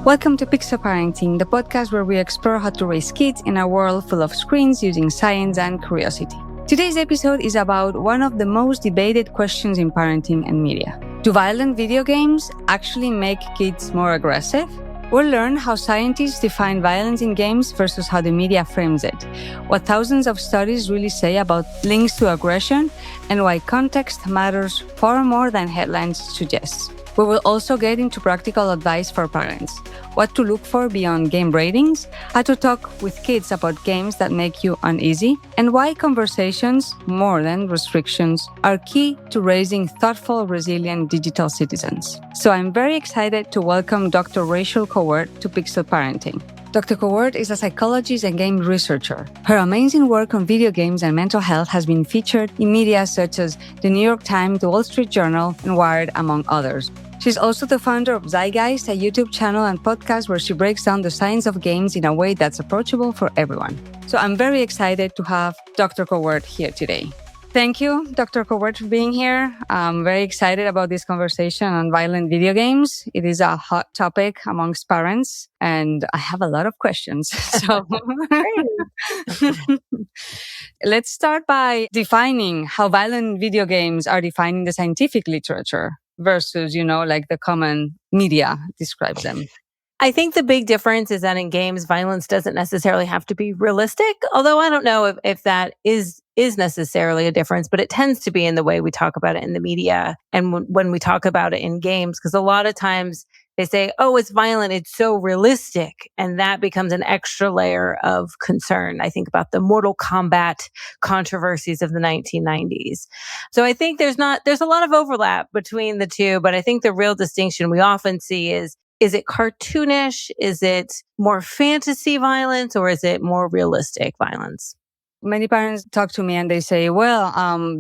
Welcome to Pixel Parenting, the podcast where we explore how to raise kids in a world full of screens using science and curiosity. Today's episode is about one of the most debated questions in parenting and media. Do violent video games actually make kids more aggressive? We'll learn how scientists define violence in games versus how the media frames it, what thousands of studies really say about links to aggression, and why context matters far more than headlines suggest. We will also get into practical advice for parents, what to look for beyond game ratings, how to talk with kids about games that make you uneasy, and why conversations, more than restrictions, are key to raising thoughtful, resilient digital citizens. So I'm very excited to welcome Dr. Rache Kowert to Pixel Parenting. Dr. Kowert is a psychologist and game researcher. Her amazing work on video games and mental health has been featured in media such as the New York Times, the Wall Street Journal, and Wired, among others. She's also the founder of Psychgeist, a YouTube channel and podcast where she breaks down the science of games in a way that's approachable for everyone. So I'm very excited to have Dr. Kowert here today. Thank you, Dr. Kowert, for being here. I'm very excited about this conversation on violent video games. It is a hot topic amongst parents, and I have a lot of questions. So let's start by defining how violent video games are defined in the scientific literature versus, like the common media describes them. I think the big difference is that in games, violence doesn't necessarily have to be realistic, although I don't know if that is necessarily a difference, but it tends to be in the way we talk about it in the media and when we talk about it in games, because a lot of times they say, oh, it's violent, it's so realistic, and that becomes an extra layer of concern. I think about the Mortal Kombat controversies of the 1990s. So I think there's a lot of overlap between the two, but I think the real distinction we often see is it cartoonish? Is it more fantasy violence, or is it more realistic violence? Many parents talk to me and they say, well,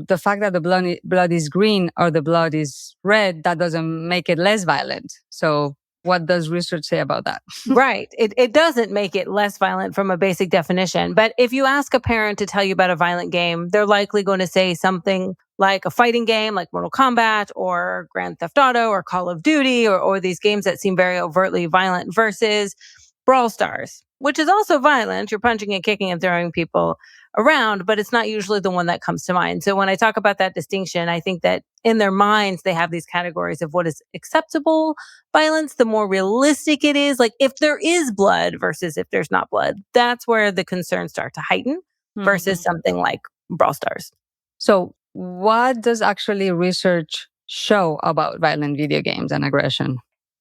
the fact that the blood is green or the blood is red, that doesn't make it less violent. So what does research say about that? Right. It doesn't make it less violent from a basic definition. But if you ask a parent to tell you about a violent game, they're likely going to say something like a fighting game like Mortal Kombat or Grand Theft Auto or Call of Duty or these games that seem very overtly violent versus Brawl Stars, which is also violent. You're punching and kicking and throwing people around, but it's not usually the one that comes to mind. So when I talk about that distinction, I think that in their minds, they have these categories of what is acceptable violence, the more realistic it is. Like if there is blood versus if there's not blood, that's where the concerns start to heighten versus something like Brawl Stars. So what does actually research show about violent video games and aggression?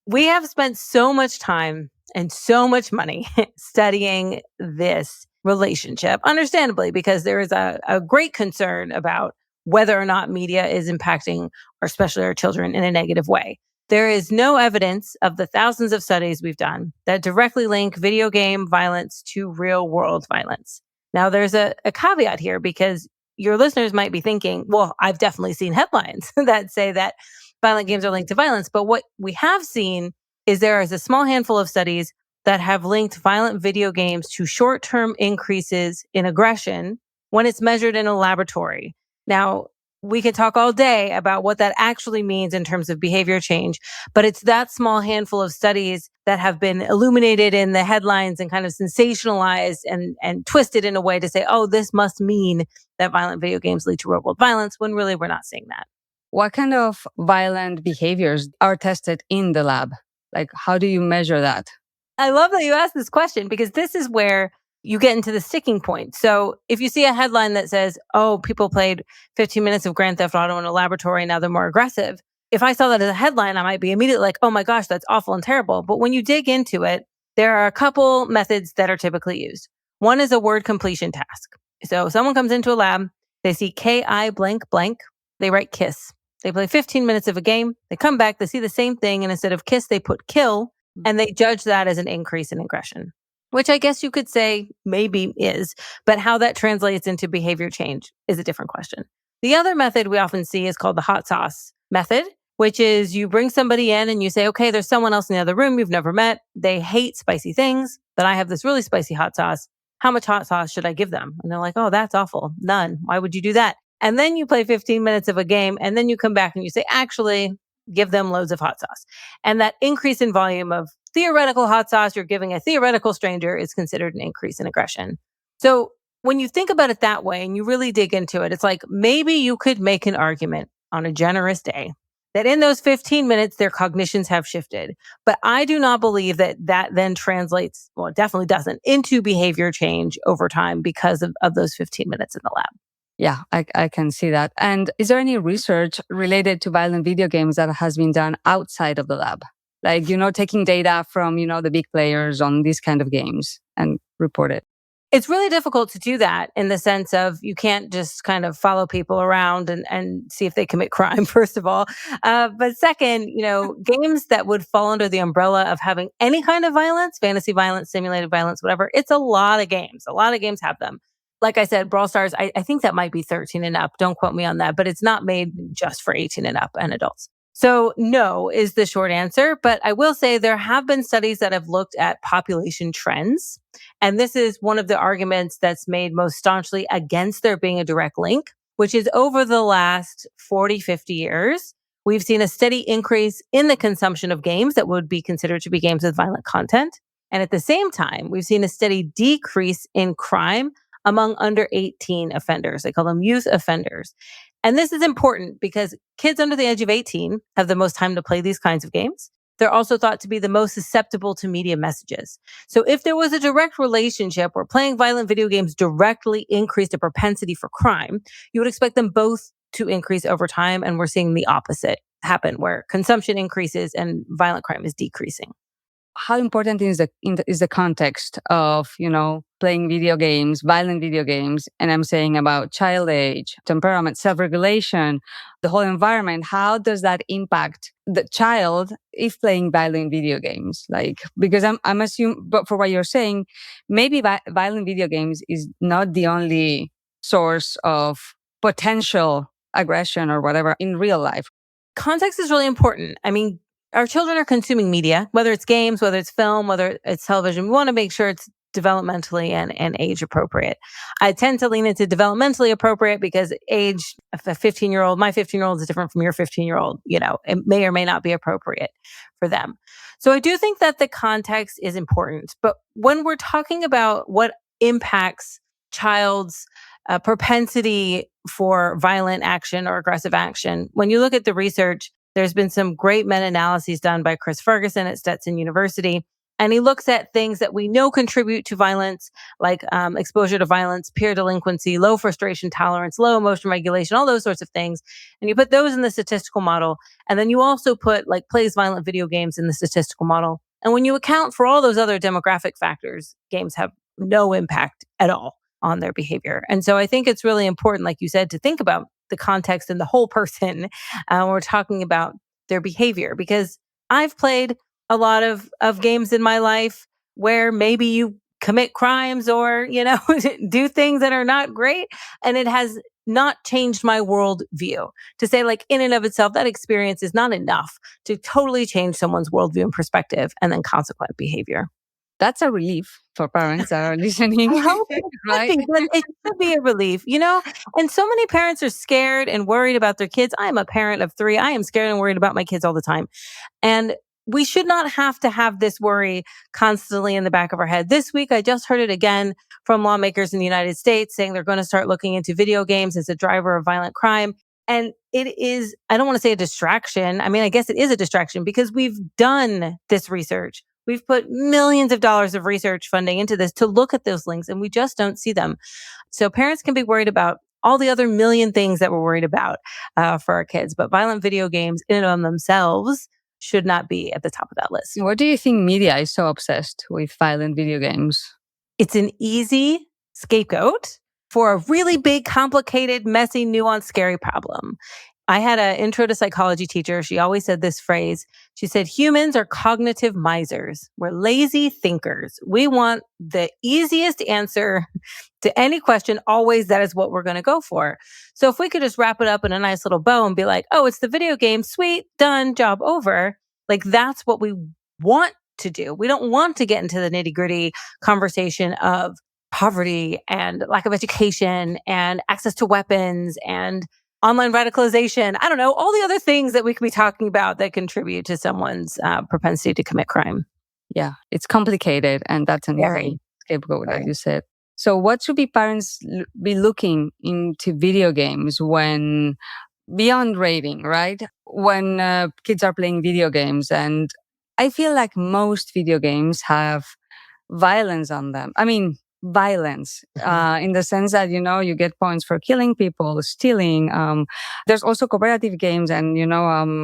We have spent so much time and so much money studying this relationship, understandably, because there is a great concern about whether or not media is impacting, or especially our children, in a negative way. There is no evidence of the thousands of studies we've done that directly link video game violence to real world violence. Now, there's a caveat here because your listeners might be thinking, well, I've definitely seen headlines that say that violent games are linked to violence. But what we have seen is there is a small handful of studies that have linked violent video games to short-term increases in aggression when it's measured in a laboratory. Now, we can talk all day about what that actually means in terms of behavior change, but it's that small handful of studies that have been illuminated in the headlines and kind of sensationalized and twisted in a way to say, oh, this must mean that violent video games lead to real-world violence, when really we're not seeing that. What kind of violent behaviors are tested in the lab? Like, how do you measure that? I love that you asked this question because this is where you get into the sticking point. So if you see a headline that says, oh, people played 15 minutes of Grand Theft Auto in a laboratory and now they're more aggressive. If I saw that as a headline, I might be immediately like, oh my gosh, that's awful and terrible. But when you dig into it, there are a couple methods that are typically used. One is a word completion task. So someone comes into a lab, they see KI blank blank, they write kiss. They play 15 minutes of a game, they come back, they see the same thing, and instead of kiss, they put kill, and they judge that as an increase in aggression, which I guess you could say maybe is, but how that translates into behavior change is a different question. The other method we often see is called the hot sauce method, which is you bring somebody in and you say, okay, there's someone else in the other room you've never met. They hate spicy things, but I have this really spicy hot sauce. How much hot sauce should I give them? And they're like, oh, that's awful. None. Why would you do that? And then you play 15 minutes of a game and then you come back and you say, actually, give them loads of hot sauce. And that increase in volume of theoretical hot sauce you're giving a theoretical stranger is considered an increase in aggression. So when you think about it that way and you really dig into it, it's like maybe you could make an argument on a generous day that in those 15 minutes, their cognitions have shifted. But I do not believe that that then translates, well, it definitely doesn't, into behavior change over time because of those 15 minutes in the lab. Yeah, I can see that. And is there any research related to violent video games that has been done outside of the lab? Like, taking data from, the big players on these kind of games and report it. It's really difficult to do that in the sense of you can't just kind of follow people around and see if they commit crime, first of all. But second, games that would fall under the umbrella of having any kind of violence, fantasy violence, simulated violence, whatever, it's a lot of games. A lot of games have them. Like I said, Brawl Stars, I think that might be 13 and up. Don't quote me on that, but it's not made just for 18 and up and adults. So no is the short answer, but I will say there have been studies that have looked at population trends. And this is one of the arguments that's made most staunchly against there being a direct link, which is over the last 40, 50 years, we've seen a steady increase in the consumption of games that would be considered to be games with violent content. And at the same time, we've seen a steady decrease in crime among under 18 offenders. They call them youth offenders. And this is important because kids under the age of 18 have the most time to play these kinds of games. They're also thought to be the most susceptible to media messages. So if there was a direct relationship where playing violent video games directly increased a propensity for crime, you would expect them both to increase over time. And we're seeing the opposite happen, where consumption increases and violent crime is decreasing. How important is the context of, playing video games, violent video games, and I'm saying about child age, temperament, self-regulation, the whole environment? How does that impact the child if playing violent video games? Like, because I'm assuming, but for what you're saying, maybe violent video games is not the only source of potential aggression or whatever in real life. Context is really important. I mean, our children are consuming media, whether it's games, whether it's film, whether it's television. We want to make sure it's developmentally and age appropriate. I tend to lean into developmentally appropriate because age, if a 15-year-old, my 15-year-old is different from your 15-year-old, it may or may not be appropriate for them. So I do think that the context is important. But when we're talking about what impacts child's propensity for violent action or aggressive action, when you look at the research, there's been some great meta-analyses done by Chris Ferguson at Stetson University. And he looks at things that we know contribute to violence, like exposure to violence, peer delinquency, low frustration tolerance, low emotion regulation, all those sorts of things. And you put those in the statistical model. And then you also put plays violent video games in the statistical model. And when you account for all those other demographic factors, games have no impact at all on their behavior. And so I think it's really important, like you said, to think about the context and the whole person when we're talking about their behavior, because I've played a lot of games in my life where maybe you commit crimes or, do things that are not great. And it has not changed my worldview. To say in and of itself, that experience is not enough to totally change someone's worldview and perspective and then consequent behavior. That's a relief for parents that are listening. I hope right? It should be a relief, And so many parents are scared and worried about their kids. I am a parent of 3. I am scared and worried about my kids all the time. And we should not have to have this worry constantly in the back of our head. This week, I just heard it again from lawmakers in the United States saying they're going to start looking into video games as a driver of violent crime. And it is, I don't want to say a distraction. I mean, I guess it is a distraction because we've done this research. We've put millions of dollars of research funding into this to look at those links, and we just don't see them. So parents can be worried about all the other million things that we're worried about for our kids. But violent video games in and of themselves should not be at the top of that list. What do you think media is so obsessed with violent video games? It's an easy scapegoat for a really big, complicated, messy, nuanced, scary problem. I had an intro to psychology teacher. She always said this phrase. She said, humans are cognitive misers. We're lazy thinkers. We want the easiest answer to any question. Always, that is what we're going to go for. So if we could just wrap it up in a nice little bow and be like, oh, it's the video game. Sweet, done, job over. That's what we want to do. We don't want to get into the nitty-gritty conversation of poverty and lack of education and access to weapons and online radicalization. I don't know, all the other things that we could be talking about that contribute to someone's propensity to commit crime. Yeah, it's complicated, and that's an easy scapegoat, as you said. So what should be parents be looking into video games when, beyond rating, right? When kids are playing video games, and I feel like most video games have violence on them. I mean, violence in the sense that, you get points for killing people, stealing. There's also cooperative games and,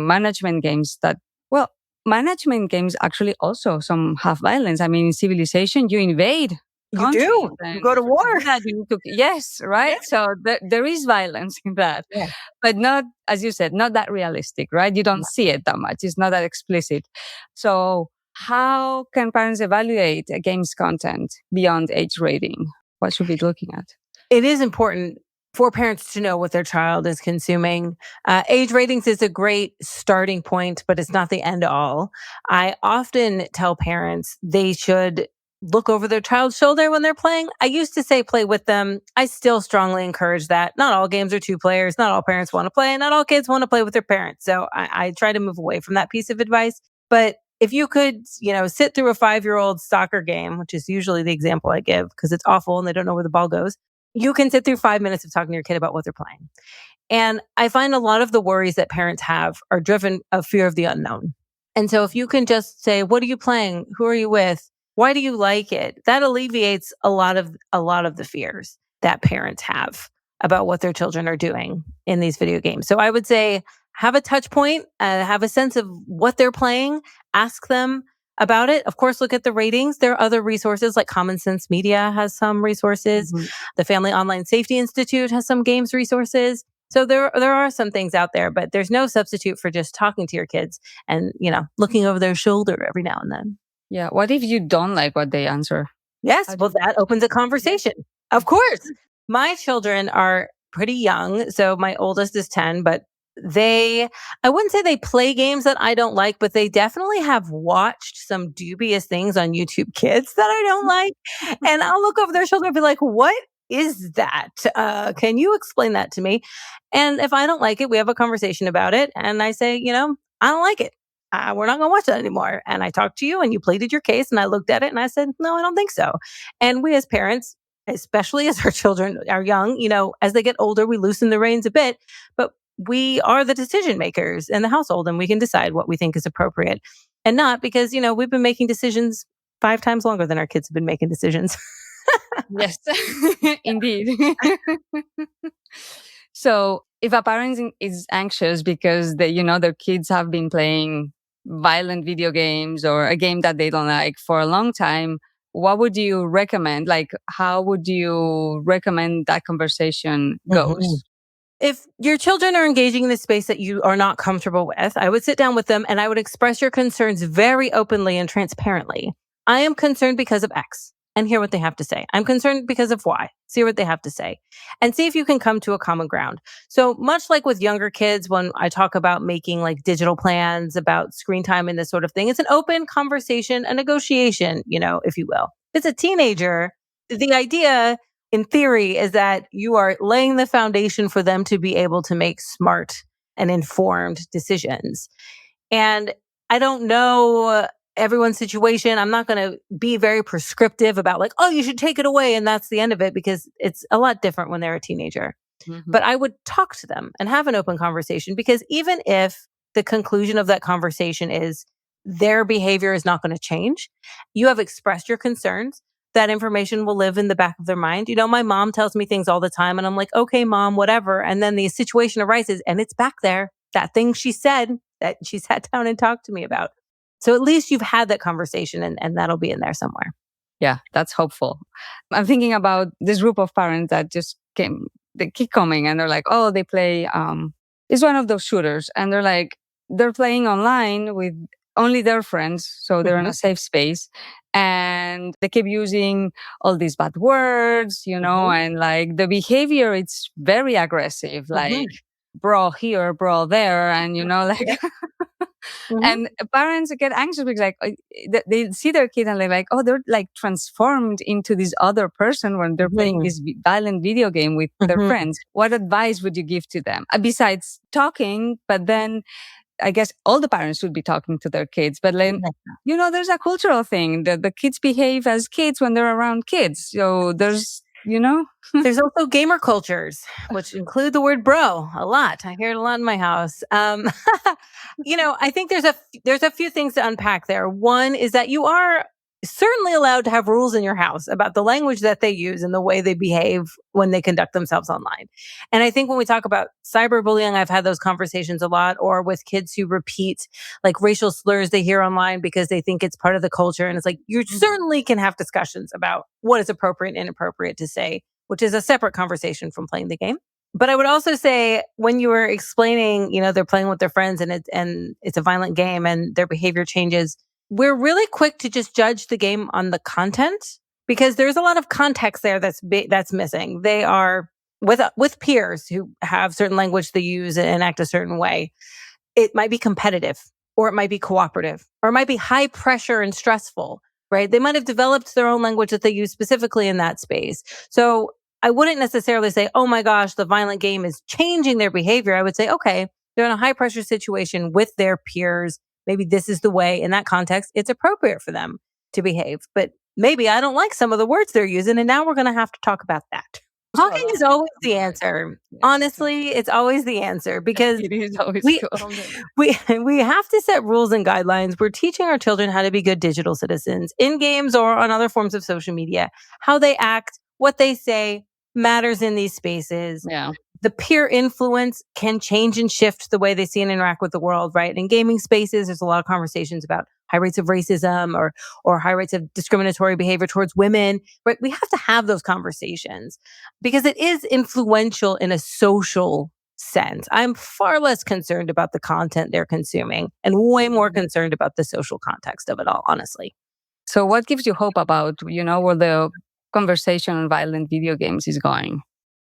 management games that, well, management games actually also some have violence. I mean, in Civilization, you invade You countries. do. You go to war. That you need to, yes, right? Yeah. So there is violence in that. Yeah. But not, as you said, not that realistic, right? You don't see it that much. It's not that explicit. So how can parents evaluate a game's content beyond age rating? What should we be looking at? It is important for parents to know what their child is consuming. Age ratings is a great starting point, but it's not the end all. I often tell parents they should look over their child's shoulder when they're playing. I used to say play with them. I still strongly encourage that. Not all games are 2 players. Not all parents want to play, and not all kids want to play with their parents. So I try to move away from that piece of advice. But if you could, sit through a 5-year-old soccer game, which is usually the example I give because it's awful and they don't know where the ball goes, you can sit through 5 minutes of talking to your kid about what they're playing. And I find a lot of the worries that parents have are driven of fear of the unknown. And so if you can just say, what are you playing? Who are you with? Why do you like it? That alleviates a lot of the fears that parents have about what their children are doing in these video games. So I would say have a touch point, have a sense of what they're playing, ask them about it. Of course, look at the ratings. There are other resources like Common Sense Media has some resources. Mm-hmm. The Family Online Safety Institute has some games resources. So there are some things out there, but there's no substitute for just talking to your kids and, looking over their shoulder every now and then. Yeah. What if you don't like what they answer? Yes. Well, that opens a conversation. Of course. My children are pretty young. So my oldest is 10, but I wouldn't say they play games that I don't like, but they definitely have watched some dubious things on YouTube Kids that I don't like. And I'll look over their shoulder and be like, what is that? Can you explain that to me? And if I don't like it, we have a conversation about it. And I say, I don't like it. We're not going to watch that anymore. And I talked to you and you pleaded your case and I looked at it and I said, no, I don't think so. And we as parents, especially as our children are young, as they get older, we loosen the reins a bit, but we are the decision makers in the household and we can decide what we think is appropriate and not because, we've been making decisions 5 times longer than our kids have been making decisions. Yes, indeed. So if a parent is anxious because their kids have been playing violent video games or a game that they don't like for a long time, what would you recommend? Like, how would you recommend that conversation goes? Mm-hmm. If your children are engaging in a space that you are not comfortable with, I would sit down with them and I would express your concerns very openly and transparently. I am concerned because of X, and hear what they have to say. I'm concerned because of Y. See what they have to say. And see if you can come to a common ground. So much like with younger kids, when I talk about making like digital plans about screen time and this sort of thing, it's an open conversation, a negotiation, if you will. If it's a teenager, the idea in theory is that you are laying the foundation for them to be able to make smart and informed decisions. And I don't know everyone's situation. I'm not going to be very prescriptive about like, oh, you should take it away. And that's the end of it because it's a lot different when they're a teenager. Mm-hmm. But I would talk to them and have an open conversation because even if the conclusion of that conversation is their behavior is not going to change, you have expressed your concerns. That information will live in the back of their mind. My mom tells me things all the time and I'm like, okay, mom, whatever. And then the situation arises and it's back there. That thing she said that she sat down and talked to me about. So at least you've had that conversation and that'll be in there somewhere. Yeah, that's hopeful. I'm thinking about this group of parents that just they keep coming and they're like, oh, they play, it's one of those shooters. And they're playing online with only their friends. So they're in a safe space. And they keep using all these bad words, and like the behavior, it's very aggressive, like bro here, bro there. And, and parents get anxious because they see their kid and they're like, oh, they're like transformed into this other person when they're playing this violent video game with their friends. What advice would you give to them? Besides talking, but then I guess all the parents should be talking to their kids, but then, there's a cultural thing that the kids behave as kids when they're around kids. So there's, There's also gamer cultures, which include the word bro a lot. I hear it a lot in my house. I think there's a few things to unpack there. One is that you are certainly allowed to have rules in your house about the language that they use and the way they behave when they conduct themselves online. And I think when we talk about cyberbullying, I've had those conversations a lot, or with kids who repeat like racial slurs they hear online because they think it's part of the culture. And it's like, you certainly can have discussions about what is appropriate and inappropriate to say, which is a separate conversation from playing the game. But I would also say, when you were explaining, they're playing with their friends and it's a violent game and their behavior changes, we're really quick to just judge the game on the content, because there's a lot of context there that's missing. They are with peers who have certain language they use and act a certain way. It might be competitive, or it might be cooperative, or it might be high pressure and stressful, right? They might have developed their own language that they use specifically in that space. So I wouldn't necessarily say, oh my gosh, the violent game is changing their behavior. I would say, okay, they're in a high pressure situation with their peers. Maybe this is the way, in that context, it's appropriate for them to behave. But maybe I don't like some of the words they're using, and now we're going to have to talk about that. Talking is always the answer. Honestly, it's always the answer, because it is always we have to set rules and guidelines. We're teaching our children how to be good digital citizens in games or on other forms of social media. How they act, what they say matters in these spaces. Yeah. The peer influence can change and shift the way they see and interact with the world, right? In gaming spaces, there's a lot of conversations about high rates of racism or high rates of discriminatory behavior towards women, right? We have to have those conversations because it is influential in a social sense. I'm far less concerned about the content they're consuming and way more concerned about the social context of it all, honestly. So what gives you hope about, where the conversation on violent video games is going?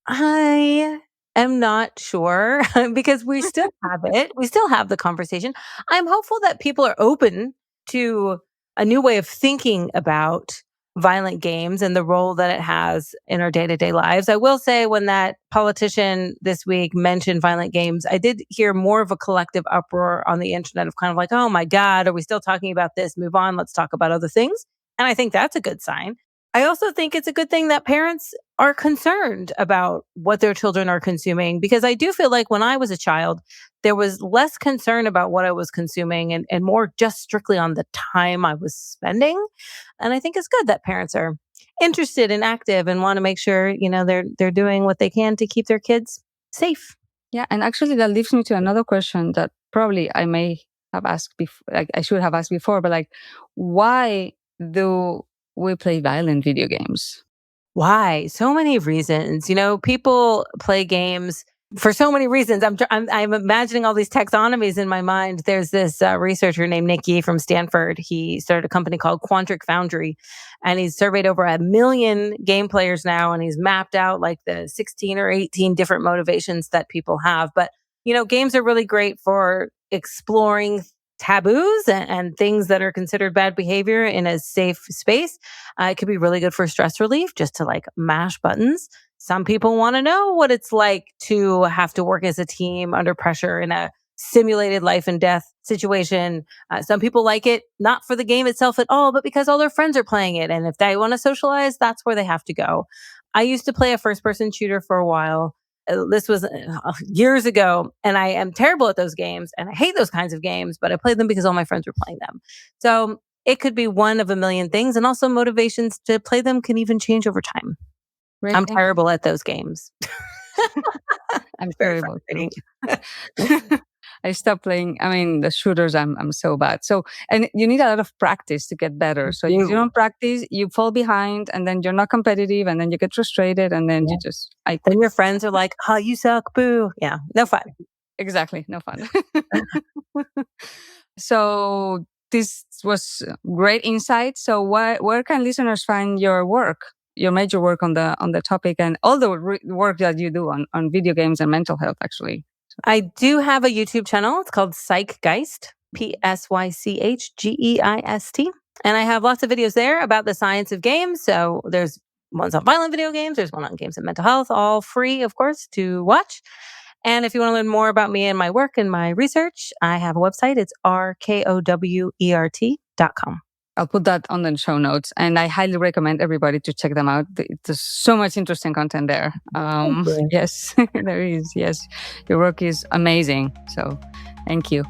I am not sure because we still have it. We still have the conversation. I'm hopeful that people are open to a new way of thinking about violent games and the role that it has in our day-to-day lives. I will say, when that politician this week mentioned violent games, I did hear more of a collective uproar on the internet of kind of like, oh my God, are we still talking about this? Move on. Let's talk about other things. And I think that's a good sign. I also think it's a good thing that parents are concerned about what their children are consuming, because I do feel like when I was a child, there was less concern about what I was consuming and more just strictly on the time I was spending. And I think it's good that parents are interested and active and want to make sure, they're doing what they can to keep their kids safe. Yeah. And actually that leads me to another question that probably I may have asked before, like I should have asked before, but like, why do we play violent video games? Why? So many reasons. People play games for so many reasons. I'm imagining all these taxonomies in my mind. There's this researcher named Nick Yee from Stanford. He started a company called Quantric Foundry, and he's surveyed over 1 million game players now, and he's mapped out like the 16 or 18 different motivations that people have. But, games are really great for exploring taboos and things that are considered bad behavior in a safe space. It could be really good for stress relief, just to like mash buttons. Some people want to know what it's like to have to work as a team under pressure in a simulated life and death situation. Some people like it not for the game itself at all, but because all their friends are playing it. And if they want to socialize, that's where they have to go. I used to play a first-person shooter for a while. This was years ago, and I am terrible at those games, and I hate those kinds of games, but I played them because all my friends were playing them. So it could be one of a million things, and also motivations to play them can even change over time. Right. I'm terrible at those games. I'm terrible. I stopped playing. I mean, the shooters, I'm so bad. So, and you need a lot of practice to get better. So if you don't practice, you fall behind, and then you're not competitive, and then you get frustrated, and then you just... Then your friends are like, oh, you suck, boo. Yeah, no fun. Exactly, no fun. So this was great insight. So where can listeners find your work? Your major work on the topic, and all the work that you do on video games and mental health, actually. I do have a YouTube channel. It's called Psychgeist, Psychgeist. And I have lots of videos there about the science of games. So there's ones on violent video games. There's one on games and mental health, all free, of course, to watch. And if you want to learn more about me and my work and my research, I have a website. It's rkowert.com. I'll put that on the show notes, and I highly recommend everybody to check them out. There's so much interesting content there. Yes, there is. Yes, your work is amazing. So thank you.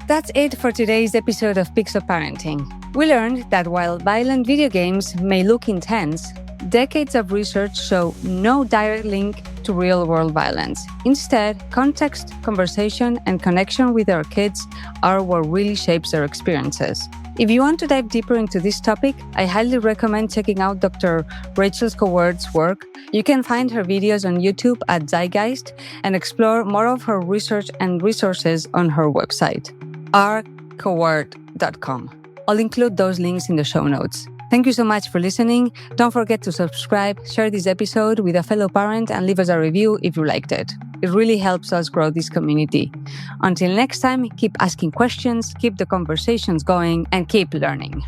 That's it for today's episode of Pixel Parenting. We learned that while violent video games may look intense, decades of research show no direct link to real-world violence. Instead, context, conversation, and connection with our kids are what really shapes their experiences. If you want to dive deeper into this topic, I highly recommend checking out Dr. Rache Kowert's work. You can find her videos on YouTube at Psychgeist and explore more of her research and resources on her website, rkowert.com. I'll include those links in the show notes. Thank you so much for listening. Don't forget to subscribe, share this episode with a fellow parent, and leave us a review if you liked it. It really helps us grow this community. Until next time, keep asking questions, keep the conversations going, and keep learning.